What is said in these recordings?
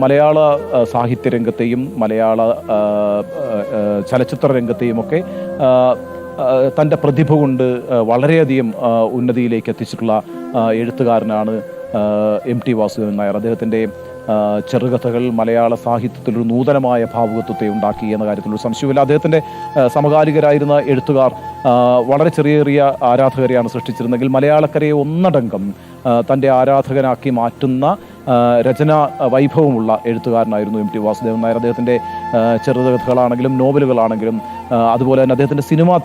മലയാള സാഹിത്യരംഗത്തെയും മലയാള ചലച്ചിത്ര രംഗത്തെയും ഒക്കെ തൻ്റെ പ്രതിഭ കൊണ്ട് വളരെയധികം ഉന്നതിയിലേക്ക് എത്തിച്ചിട്ടുള്ള എഴുത്തുകാരനാണ് എം.ടി. വാസുദേവൻ നായർ. അദ്ദേഹത്തിൻ്റെ ചെറുകഥകൾ മലയാള സാഹിത്യത്തിലൊരു നൂതനമായ ഭാവുകത്വത്തെ ഉണ്ടാക്കി എന്ന കാര്യത്തിലൊരു സംശയമില്ല. അദ്ദേഹത്തിൻ്റെ സമകാലികരായിരുന്ന എഴുത്തുകാർ വളരെ ചെറിയ ആരാധകരെയാണ് സൃഷ്ടിച്ചിരുന്നെങ്കിൽ മലയാളക്കരയെ ഒന്നടങ്കം തൻ്റെ ആരാധകനാക്കി മാറ്റുന്ന രചനാ വൈഭവമുള്ള എഴുത്തുകാരനായിരുന്നു എം.ടി. വാസുദേവൻ നായർ. അദ്ദേഹത്തിൻ്റെ ചെറുകഥകളാണെങ്കിലും നോവലുകളാണെങ്കിലും അതുപോലെ തന്നെ അദ്ദേഹത്തിൻ്റെ സിനിമാ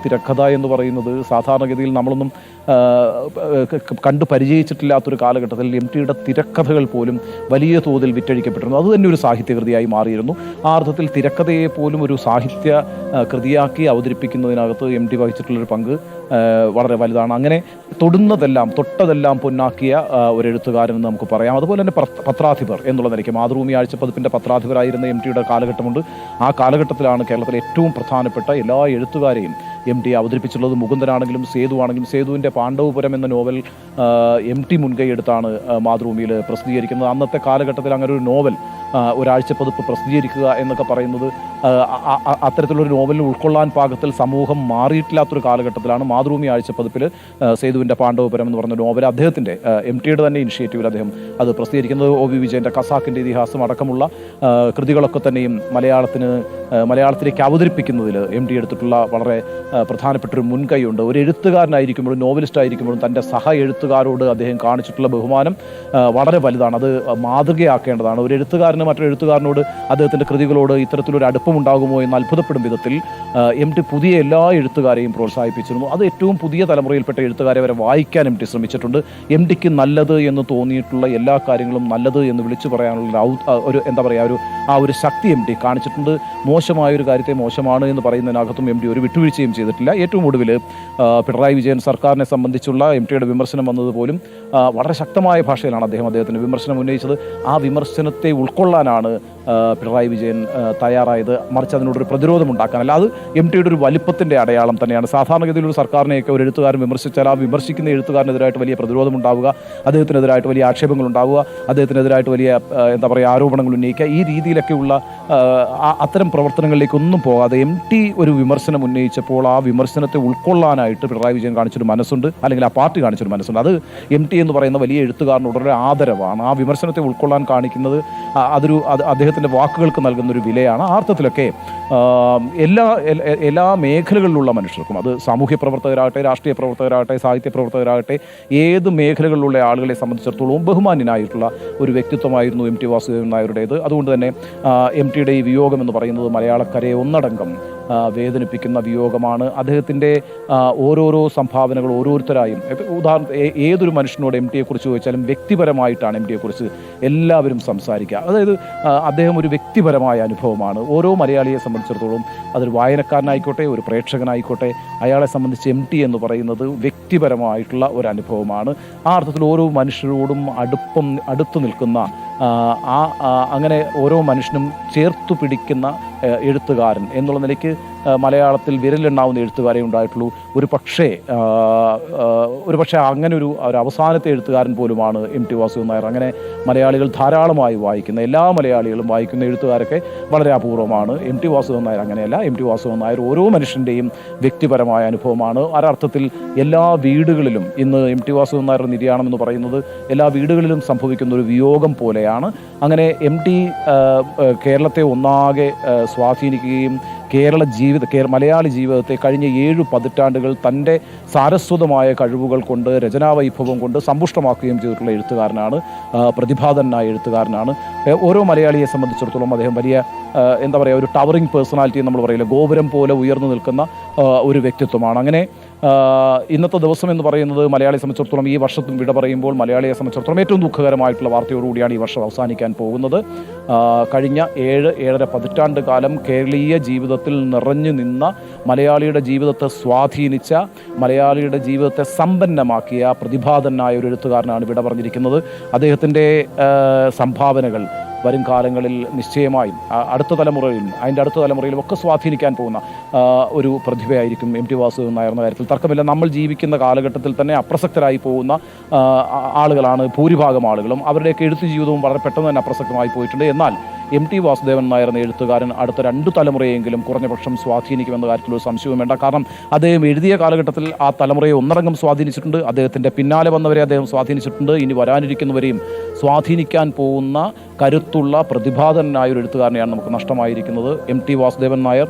തിരക്കഥ എന്ന് പറയുന്നത് സാധാരണഗതിയിൽ നമ്മളൊന്നും കണ്ടു പരിചയിച്ചിട്ടില്ലാത്തൊരു കാലഘട്ടത്തിൽ എം.ടിയുടെ തിരക്കഥകൾ പോലും വലിയ തോതിൽ വിറ്റഴിക്കപ്പെട്ടിരുന്നു. അതുതന്നെ ഒരു സാഹിത്യകൃതിയായി മാറിയിരുന്നു. ആ അർത്ഥത്തിൽ തിരക്കഥയെ പോലും ഒരു സാഹിത്യ കൃതിയാക്കി അവതരിപ്പിക്കുന്നതിനകത്ത് എം.ടി വഹിച്ചിട്ടുള്ളൊരു പങ്ക് വളരെ വലുതാണ്. അങ്ങനെ തൊട്ടതെല്ലാം പൊന്നാക്കിയ ഒരു എഴുത്തുകാരൻ നമുക്ക് പറയാം. അതുപോലെ തന്നെ പത്രാധിപർ എന്നുള്ള നിലയ്ക്ക് മാതൃഭൂമി ആഴ്ചപ്പതിപ്പിൻ്റെ പത്രാധിപരായിരുന്ന എം.ടിയുടെ കാലഘട്ടമുണ്ട്. ആ കാലഘട്ടത്തിലാണ് കേരളത്തിലെ ഏറ്റവും പ്രധാനപ്പെട്ട എല്ലാ എഴുത്തുകാരെയും എം.ടി അവതരിപ്പിച്ചുള്ളത്. മുകുന്ദനാണെങ്കിലും സേതുവിൻ്റെ പാണ്ഡവപുരം എന്ന നോവൽ എം.ടി മുൻകൈ എടുത്താണ് മാതൃഭൂമിയിൽ പ്രസിദ്ധീകരിക്കുന്നത്. അന്നത്തെ കാലഘട്ടത്തിൽ അങ്ങനെ ഒരു നോവൽ ഒരാഴ്ചപ്പതിപ്പ് പ്രസിദ്ധീകരിക്കുക എന്നൊക്കെ പറയുന്നത് അത്തരത്തിലൊരു നോവലിൽ ഉൾക്കൊള്ളാൻ പാകത്തിൽ സമൂഹം മാറിയിട്ടില്ലാത്തൊരു കാലഘട്ടത്തിലാണ് മാതൃഭൂമി ആഴ്ചപ്പതിപ്പിൽ സേതുവിൻ്റെ പാണ്ഡവപുരം എന്ന് പറഞ്ഞ നോവൽ അദ്ദേഹത്തിൻ്റെ എം.ടിയുടെ തന്നെ ഇനിഷ്യേറ്റീവിൽ അദ്ദേഹം അത് പ്രസിദ്ധീകരിക്കുന്നത്. ഒ.വി. വിജയൻ്റെ ഖസാക്കിൻ്റെ ഇതിഹാസം അടക്കമുള്ള കൃതികളൊക്കെ തന്നെയും മലയാളത്തിലേക്ക് അവതരിപ്പിക്കുന്നതിൽ എം.ടി എടുത്തിട്ടുള്ള വളരെ പ്രധാനപ്പെട്ടൊരു മുൻകൈയുണ്ട്. ഒരു എഴുത്തുകാരനായിരിക്കുമ്പോഴും നോവലിസ്റ്റ് ആയിരിക്കുമ്പോഴും തൻ്റെ സഹ എഴുത്തുകാരോട് അദ്ദേഹം കാണിച്ചിട്ടുള്ള ബഹുമാനം വളരെ വലുതാണ്. അത് മാതൃകയാക്കേണ്ടതാണ്. ഒരു എഴുത്തുകാരന് മറ്റൊരു എഴുത്തുകാരനോട് അദ്ദേഹത്തിൻ്റെ കൃതികളോട് ഇത്തരത്തിലൊരു അടുപ്പമുണ്ടാകുമോ എന്ന് അത്ഭുതപ്പെടും വിധത്തിൽ എം.ടി പുതിയ എല്ലാ എഴുത്തുകാരെയും പ്രോത്സാഹിപ്പിച്ചിരുന്നു. അത് ഏറ്റവും പുതിയ തലമുറയിൽപ്പെട്ട എഴുത്തുകാരെ വരെ വായിക്കാൻ എം.ടി ശ്രമിച്ചിട്ടുണ്ട്. എം.ടിക്ക് നല്ലത് എന്ന് തോന്നിയിട്ടുള്ള എല്ലാ കാര്യങ്ങളും നല്ലത് എന്ന് വിളിച്ചു പറയാനുള്ള ഒരു ശക്തി എം.ടി കാണിച്ചിട്ടുണ്ട്. മോശമായൊരു കാര്യത്തെ മോശമാണ് എന്ന് പറയുന്നതിനകത്തും എം.ടി ഒരു വിട്ടുവീഴ്ചയും ചെയ്തിട്ടില്ല. ഏറ്റവും ഒടുവിൽ പിണറായി വിജയൻ സർക്കാരിനെ സംബന്ധിച്ചുള്ള എം.ടിയുടെ വിമർശനം വന്നതുപോലും വളരെ ശക്തമായ ഭാഷയിലാണ് അദ്ദേഹത്തിൻ്റെ വിമർശനം ഉന്നയിച്ചത്. ആ വിമർശനത്തെ ഉൾക്കൊള്ളാനാണ് പിണറായി വിജയൻ തയ്യാറായത്, മറിച്ച് അതിനോടൊരു പ്രതിരോധം ഉണ്ടാക്കാനല്ല. അത് എം.ടിയുടെ ഒരു വലിപ്പത്തിൻ്റെ അടയാളം തന്നെയാണ്. സാധാരണഗതിയിൽ ഒരു സർക്കാരിനെയൊക്കെ ഒരു എഴുത്തുകാരൻ വിമർശിച്ചാൽ ആ വിമർശിക്കുന്ന എഴുത്തുകാരനെതിരായിട്ട് വലിയ പ്രതിരോധം ഉണ്ടാവുക, അദ്ദേഹത്തിനെതിരായിട്ട് വലിയ ആക്ഷേപങ്ങൾ ഉണ്ടാവുക, അദ്ദേഹത്തിനെതിരായിട്ട് വലിയ ആരോപണങ്ങൾ ഉന്നയിക്കുക, ഈ രീതിയിലൊക്കെയുള്ള അത്തരം പ്രവർത്തനങ്ങളിലേക്കൊന്നും പോകാതെ എം.ടി ഒരു വിമർശനം ഉന്നയിച്ചപ്പോൾ ആ വിമർശനത്തെ ഉൾക്കൊള്ളാനായിട്ട് പിണറായി വിജയൻ കാണിച്ചൊരു മനസ്സുണ്ട്, അല്ലെങ്കിൽ ആ പാർട്ടി കാണിച്ചൊരു മനസ്സുണ്ട്. അത് എം.ടി എന്ന് പറയുന്ന വലിയ എഴുത്തുകാരനോടൊരു ആദരവാണ്. ആ വിമർശനത്തെ ഉൾക്കൊള്ളാൻ കാണിക്കുന്നത് അദ്ദേഹത്തിൻ്റെ വാക്കുകൾക്ക് നൽകുന്നൊരു വിലയാണ്. ആ അർത്ഥത്തിലൊക്കെ എല്ലാ മേഖലകളിലുള്ള മനുഷ്യർക്കും, അത് സാമൂഹ്യ പ്രവർത്തകരാകട്ടെ, രാഷ്ട്രീയ പ്രവർത്തകരാകട്ടെ, സാഹിത്യ പ്രവർത്തകരാകട്ടെ, ഏത് മേഖലകളിലുള്ള ആളുകളെ സംബന്ധിച്ചിടത്തോളം ബഹുമാന്യനായിട്ടുള്ള ഒരു വ്യക്തിത്വമായിരുന്നു എം.ടി വാസുദേവൻ നായരുടേത്. അതുകൊണ്ട് തന്നെ എം.ടിയുടെ ഈ വിയോഗം എന്ന് പറയുന്നത് മലയാളക്കരയെ ഒന്നടങ്കം വേദനിപ്പിക്കുന്ന വിയോഗമാണ്. അദ്ദേഹത്തിൻ്റെ ഓരോരോ സംഭാവനകൾ ഓരോരുത്തരായും ഏതൊരു മനുഷ്യനോട് എം.ടിയെക്കുറിച്ച് ചോദിച്ചാലും വ്യക്തിപരമായിട്ടാണ് എം.ടിയെക്കുറിച്ച് എല്ലാവരും സംസാരിക്കുക. അതായത് അദ്ദേഹം ഒരു വ്യക്തിപരമായ അനുഭവമാണ്. ഓരോ മലയാളിയെ സംബന്ധിച്ചിടത്തോളം അതൊരു വായനക്കാരനായിക്കോട്ടെ, ഒരു പ്രേക്ഷകനായിക്കോട്ടെ, അയാളെ സംബന്ധിച്ച് എം.ടി എന്ന് പറയുന്നത് വ്യക്തിപരമായിട്ടുള്ള ഒരു അനുഭവമാണ്. ആ അർത്ഥത്തിൽ ഓരോ മനുഷ്യരോടും അടുത്തു നിൽക്കുന്ന അങ്ങനെ ഓരോ മനുഷ്യനും ചേർത്തു പിടിക്കുന്ന എഴുത്തുകാരൻ എന്നുള്ള നിലയ്ക്ക് മലയാളത്തിൽ വിരലെണ്ണാവുന്ന എഴുത്തുകാരെ ഉണ്ടായിട്ടുള്ളൂ. ഒരു പക്ഷേ അങ്ങനെ ഒരു അവസാനത്തെ എഴുത്തുകാരൻ പോലുമാണ് എം.ടി വാസുദേവൻ നായർ. അങ്ങനെ മലയാളികൾ ധാരാളമായി വായിക്കുന്ന, എല്ലാ മലയാളികളും വായിക്കുന്ന എഴുത്തുകാരൊക്കെ വളരെ അപൂർവമാണ്. എം.ടി വാസുദേവൻ നായർ അങ്ങനെയല്ല. എം.ടി വാസുദേവൻ നായർ ഓരോ മനുഷ്യൻ്റെയും വ്യക്തിപരമായ അനുഭവമാണ്. ഒരർത്ഥത്തിൽ എല്ലാ വീടുകളിലും ഇന്ന് എം.ടി വാസുദേവൻ നായരുടെ നിര്യാണം എന്ന് പറയുന്നത് എല്ലാ വീടുകളിലും സംഭവിക്കുന്ന ഒരു വിയോഗം പോലെയാണ്. അങ്ങനെ എം.ടി കേരളത്തെ ഒന്നാകെ സ്വാധീനിക്കുകയും മലയാളി ജീവിതത്തെ കഴിഞ്ഞ 7 പതിറ്റാണ്ടുകൾ തൻ്റെ സാരസ്വതമായ കഴിവുകൾ കൊണ്ട്, രചനാവൈഭവം കൊണ്ട് സമ്പുഷ്ടമാക്കുകയും ചെയ്തിട്ടുള്ള എഴുത്തുകാരനാണ്, പ്രതിഭാധനായ എഴുത്തുകാരനാണ്. ഓരോ മലയാളിയെ സംബന്ധിച്ചിടത്തോളം അദ്ദേഹം വലിയ ഒരു ടവറിങ് പേഴ്സണാലിറ്റി നമ്മൾ പറയില്ല, ഗോപുരം പോലെ ഉയർന്നു നിൽക്കുന്ന ഒരു വ്യക്തിത്വമാണ്. അങ്ങനെ ഇന്നത്തെ ദിവസം എന്ന് പറയുന്നത് മലയാളിയെ സംബന്ധിച്ചിടത്തോളം, ഈ വർഷത്തും വിട പറയുമ്പോൾ മലയാളിയെ സംബന്ധിച്ചിടത്തോളം ഏറ്റവും ദുഃഖകരമായിട്ടുള്ള വാർത്തയോടുകൂടിയാണ് ഈ വർഷം അവസാനിക്കാൻ പോകുന്നത്. കഴിഞ്ഞ 7-7.5 പതിറ്റാണ്ട് കാലം കേരളീയ ജീവിതത്തിൽ നിറഞ്ഞു നിന്ന, മലയാളിയുടെ ജീവിതത്തെ സ്വാധീനിച്ച, മലയാളിയുടെ ജീവിതത്തെ സമ്പന്നമാക്കിയ പ്രതിഭാധനായ ഒരു എഴുത്തുകാരനാണ് വിട പറഞ്ഞിരിക്കുന്നത്. അദ്ദേഹത്തിൻ്റെ സംഭാവനകൾ വരും കാലങ്ങളിൽ നിശ്ചയമായും അടുത്ത തലമുറയിലും അതിൻ്റെ അടുത്ത തലമുറയിലും ഒക്കെ സ്വാധീനിക്കാൻ പോകുന്ന ഒരു പ്രതിഭയായിരിക്കും MT വാസുദേവൻ നായർ എന്ന കാര്യത്തിൽ തർക്കമില്ല. നമ്മൾ ജീവിക്കുന്ന കാലഘട്ടത്തിൽ തന്നെ അപ്രസക്തരായി പോകുന്ന ആളുകളാണ് ഭൂരിഭാഗം ആളുകളും. അവരുടെയൊക്കെ എഴുത്ത് ജീവിതവും വളരെ പെട്ടെന്ന് തന്നെ അപ്രസക്തമായി പോയിട്ടുണ്ട്. എന്നാൽ MT വാസുദേവൻ നായർ എന്ന എഴുത്തുകാരൻ അടുത്ത 2 തലമുറയെങ്കിലും കുറഞ്ഞപക്ഷം സ്വാധീനിക്കുമെന്ന കാര്യത്തിൽ ഒരു സംശയവും വേണ്ട. കാരണം അദ്ദേഹം എഴുതിയ കാലഘട്ടത്തിൽ ആ തലമുറയെ ഒന്നടങ്കം സ്വാധീനിച്ചിട്ടുണ്ട്. അദ്ദേഹത്തിൻ്റെ പിന്നാലെ വന്നവരെ അദ്ദേഹം സ്വാധീനിച്ചിട്ടുണ്ട്. ഇനി വരാനിരിക്കുന്നവരെയും സ്വാധീനിക്കാൻ പോകുന്ന കരുത്തുള്ള പ്രതിഭാതനായ ഒരു എഴുത്തുകാരനെയാണ് നമുക്ക് നഷ്ടമായിരിക്കുന്നത്. MT വാസുദേവൻ നായർ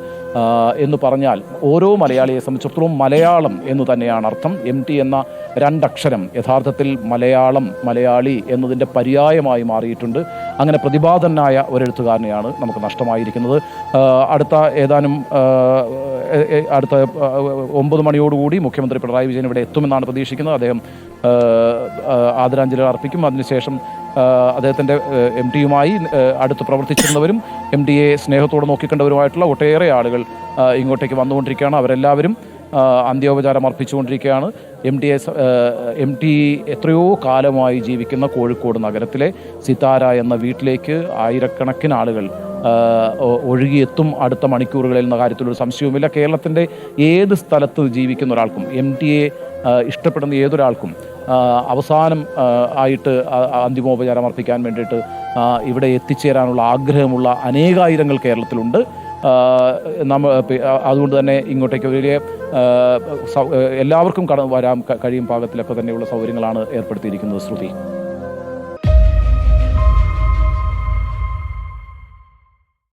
എന്ന് പറഞ്ഞാൽ ഓരോ മലയാളിയെ സംബന്ധിച്ചിടത്തോളം മലയാളം എന്ന് തന്നെയാണ് അർത്ഥം. MT എന്ന 2 അക്ഷരം യഥാർത്ഥത്തിൽ മലയാളം, മലയാളി എന്നതിൻ്റെ പര്യായമായി മാറിയിട്ടുണ്ട്. അങ്ങനെ പ്രതിഭാതനായ ഒരു എഴുത്തുകാരനെയാണ് നമുക്ക് നഷ്ടമായിരിക്കുന്നത്. അടുത്ത 9 മണിയോടുകൂടി മുഖ്യമന്ത്രി പിണറായി വിജയൻ ഇവിടെ എത്തുമെന്നാണ് പ്രതീക്ഷിക്കുന്നത്. അദ്ദേഹം ആദരാഞ്ജലികൾ അർപ്പിക്കും. അതിനുശേഷം അദ്ദേഹത്തിൻ്റെ MTയുമായി അടുത്ത് പ്രവർത്തിച്ചിരുന്നവരും MTയെ സ്നേഹത്തോടെ നോക്കിക്കണ്ടവരുമായിട്ടുള്ള ഒട്ടേറെ ആളുകൾ ഇങ്ങോട്ടേക്ക് വന്നുകൊണ്ടിരിക്കുകയാണ്. അവരെല്ലാവരും അന്ത്യോപചാരം അർപ്പിച്ചുകൊണ്ടിരിക്കുകയാണ്. MT എത്രയോ കാലമായി ജീവിക്കുന്ന കോഴിക്കോട് നഗരത്തിലെ സിതാര എന്ന വീട്ടിലേക്ക് ആയിരക്കണക്കിന് ആളുകൾ ഒഴുകിയെത്തും അടുത്ത മണിക്കൂറുകളിൽ എന്ന കാര്യത്തിലൊരു സംശയവുമില്ല. കേരളത്തിൻ്റെ ഏത് സ്ഥലത്ത് ജീവിക്കുന്ന ഒരാൾക്കും MTയെ ഇഷ്ടപ്പെടുന്ന ഏതൊരാൾക്കും അവസാനം ആയിട്ട് അന്തിമോപചാരം അർപ്പിക്കാൻ വേണ്ടിയിട്ട് ഇവിടെ എത്തിച്ചേരാനുള്ള ആഗ്രഹമുള്ള അനേകായിരങ്ങൾ കേരളത്തിലുണ്ട്. അതുകൊണ്ട് തന്നെ ഇങ്ങോട്ടേക്ക് വലിയ എല്ലാവർക്കും വരാൻ കഴിയും പാകത്തിലൊക്കെ തന്നെയുള്ള സൗകര്യങ്ങളാണ് ഏർപ്പെടുത്തിയിരിക്കുന്നത്. ശ്രുതി.